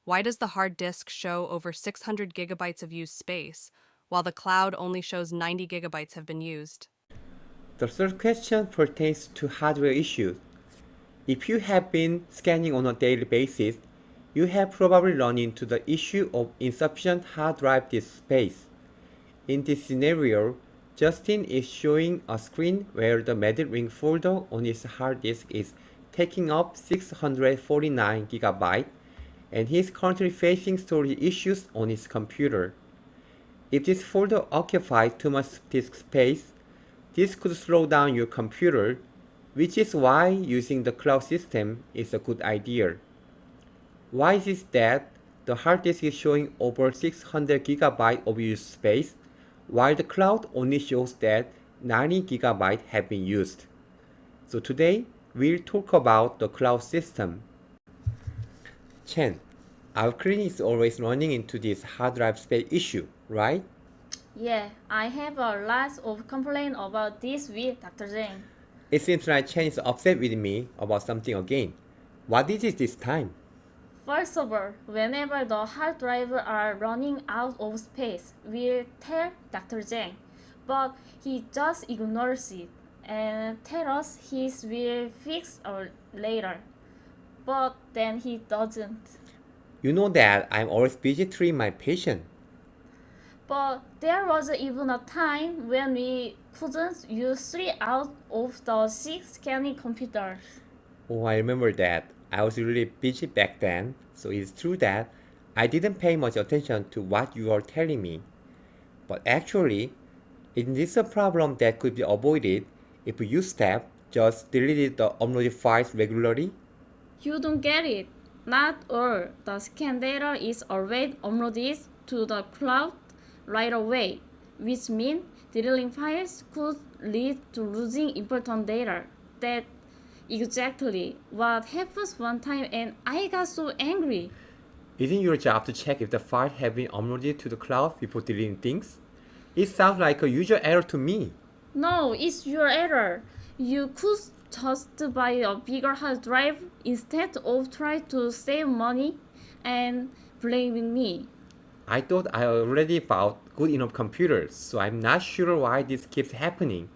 Why does the hard disk show over 600 gigabytes of used space, while the cloud only shows 90 gigabytes have been used? The third question pertains to hardware issues. If you have been scanning on a daily basis, you have probably run into the issue of insufficient hard drive disk space. In this scenario, Justin is showing a screen where the MediRing folder on his hard disk is taking up 649 GB, and he is currently facing storage issues on his computer. If this folder occupies too much disk space, this could slow down your computer, which is why using the cloud system is a good idea. Why is it that the hard disk is showing over 600 GB of used space, while the cloud only shows that 90 GB have been used? So today, we'll talk about the cloud system. Chen, our clinic is always running into this hard drive space issue, right? Yeah, I have a lot of complaint about this with Dr. Zhang. It seems like Chen is upset with me about something again. What is it this time? First of all, whenever the hard drive are running out of space, we'll tell Dr. Zhang, but he just ignores it and tell us he will fix it later. But then he doesn't. You know that I'm always busy treating my patient. But there was even a time when we couldn't use 3 out of the 6 scanning computers. Oh, I remember that. I was really busy back then, so it's true that I didn't pay much attention to what you are telling me. But actually, isn't this a problem that could be avoided if you step just deleted the uploaded files regularly? You don't get it. Not all the scan data is already uploaded to the cloud right away, which means deleting files could lead to losing important data. That's exactly what happens one time, and I got so angry. Isn't your job to check if the files have been uploaded to the cloud before deleting things? It sounds like a user error to me. No, it's your error. You could just buy a bigger hard drive instead of try to save money and blaming me. I thought I already bought good enough computers, so I'm not sure why this keeps happening.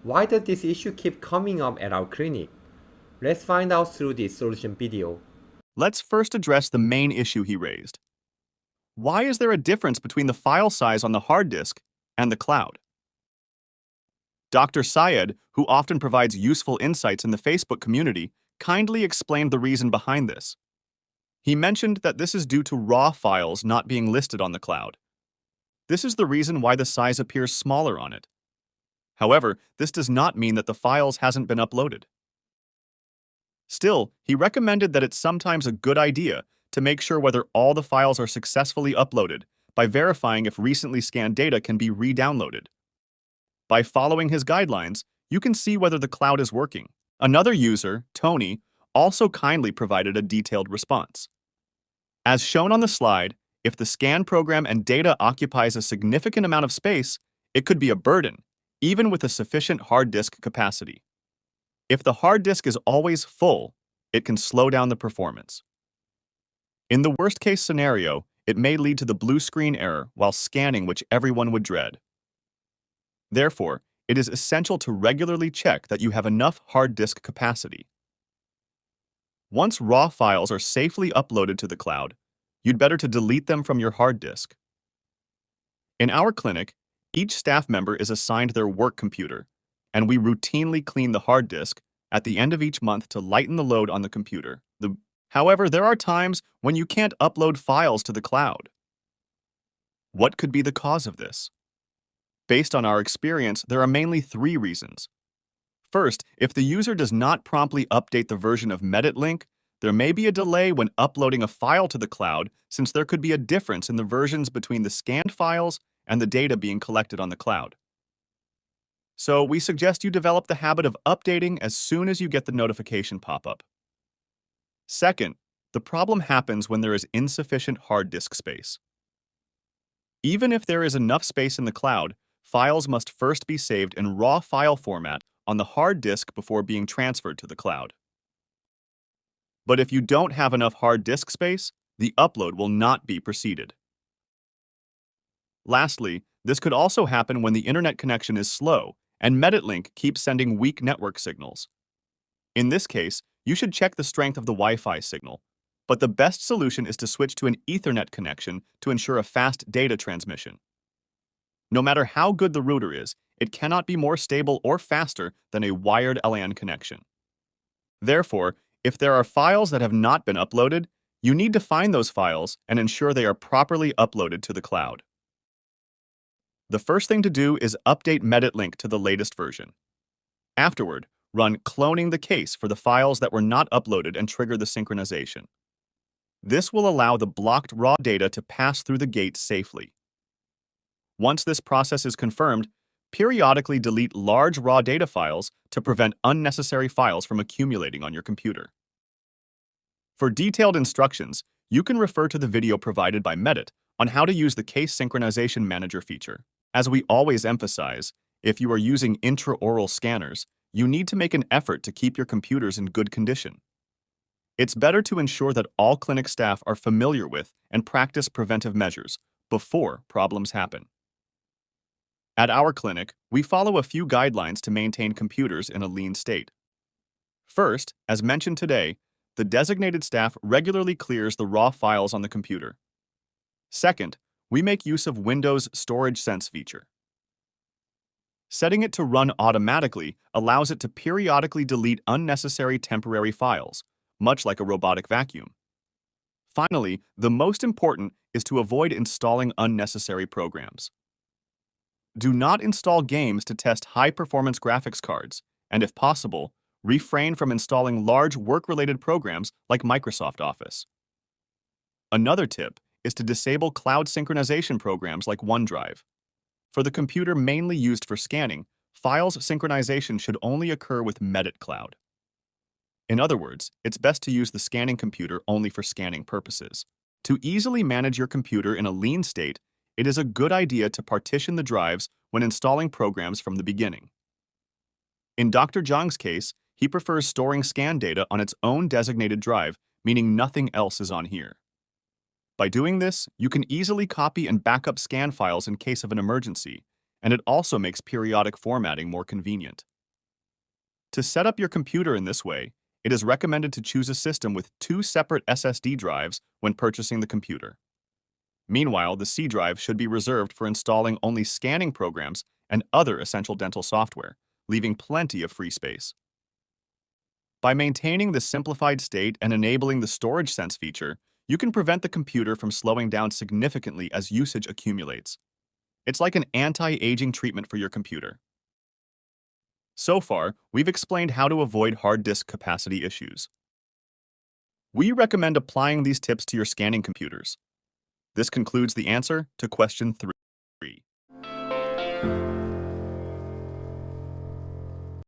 Why does this issue keep coming up at our clinic? Let's find out through this solution video. Let's first address the main issue he raised. Why is there a difference between the file size on the hard disk and the cloud? Dr. Syed, who often provides useful insights in the Facebook community, kindly explained the reason behind this. He mentioned that this is due to raw files not being listed on the cloud. This is the reason why the size appears smaller on it. However, this does not mean that the files hasn't been uploaded. Still, he recommended that it's sometimes a good idea to make sure whether all the files are successfully uploaded by verifying if recently scanned data can be re-downloaded. By following his guidelines, you can see whether the cloud is working. Another user, Tony, also kindly provided a detailed response. As shown on the slide, if the scan program and data occupies a significant amount of space, it could be a burden, even with a sufficient hard disk capacity. If the hard disk is always full, it can slow down the performance. In the worst-case scenario, it may lead to the blue screen error while scanning, which everyone would dread. Therefore, it is essential to regularly check that you have enough hard disk capacity. Once raw files are safely uploaded to the cloud, you'd better to delete them from your hard disk. In our clinic, each staff member is assigned their work computer, and we routinely clean the hard disk at the end of each month to lighten the load on the computer. However, there are times when you can't upload files to the cloud. What could be the cause of this? Based on our experience, there are mainly 3 reasons. First, if the user does not promptly update the version of MeditLink, there may be a delay when uploading a file to the cloud, since there could be a difference in the versions between the scanned files and the data being collected on the cloud. So we suggest you develop the habit of updating as soon as you get the notification pop-up. Second, the problem happens when there is insufficient hard disk space. Even if there is enough space in the cloud, files must first be saved in raw file format on the hard disk before being transferred to the cloud. But if you don't have enough hard disk space, the upload will not be proceeded. Lastly, this could also happen when the internet connection is slow and MeditLink keeps sending weak network signals. In this case, you should check the strength of the Wi-Fi signal, but the best solution is to switch to an Ethernet connection to ensure a fast data transmission. No matter how good the router is, it cannot be more stable or faster than a wired LAN connection. Therefore, if there are files that have not been uploaded, you need to find those files and ensure they are properly uploaded to the cloud. The first thing to do is update MeditLink to the latest version. Afterward, run cloning the case for the files that were not uploaded and trigger the synchronization. This will allow the blocked raw data to pass through the gate safely. Once this process is confirmed, periodically delete large raw data files to prevent unnecessary files from accumulating on your computer. For detailed instructions, you can refer to the video provided by Medit on how to use the Case Synchronization Manager feature. As we always emphasize, if you are using intraoral scanners, you need to make an effort to keep your computers in good condition. It's better to ensure that all clinic staff are familiar with and practice preventive measures before problems happen. At our clinic, we follow a few guidelines to maintain computers in a lean state. First, as mentioned today, the designated staff regularly clears the raw files on the computer. Second, we make use of Windows Storage Sense feature. Setting it to run automatically allows it to periodically delete unnecessary temporary files, much like a robotic vacuum. Finally, the most important is to avoid installing unnecessary programs. Do not install games to test high-performance graphics cards, and if possible, refrain from installing large work-related programs like Microsoft Office. Another tip is to disable cloud synchronization programs like OneDrive. For the computer mainly used for scanning, files synchronization should only occur with Medit Cloud. In other words, it's best to use the scanning computer only for scanning purposes. To easily manage your computer in a lean state, it is a good idea to partition the drives when installing programs from the beginning. In Dr. Zhang's case, he prefers storing scan data on its own designated drive, meaning nothing else is on here. By doing this, you can easily copy and back up scan files in case of an emergency, and it also makes periodic formatting more convenient. To set up your computer in this way, it is recommended to choose a system with 2 separate SSD drives when purchasing the computer. Meanwhile, the C drive should be reserved for installing only scanning programs and other essential dental software, leaving plenty of free space. By maintaining the simplified state and enabling the Storage Sense feature, you can prevent the computer from slowing down significantly as usage accumulates. It's like an anti-aging treatment for your computer. So far, we've explained how to avoid hard disk capacity issues. We recommend applying these tips to your scanning computers. This concludes the answer to question 3.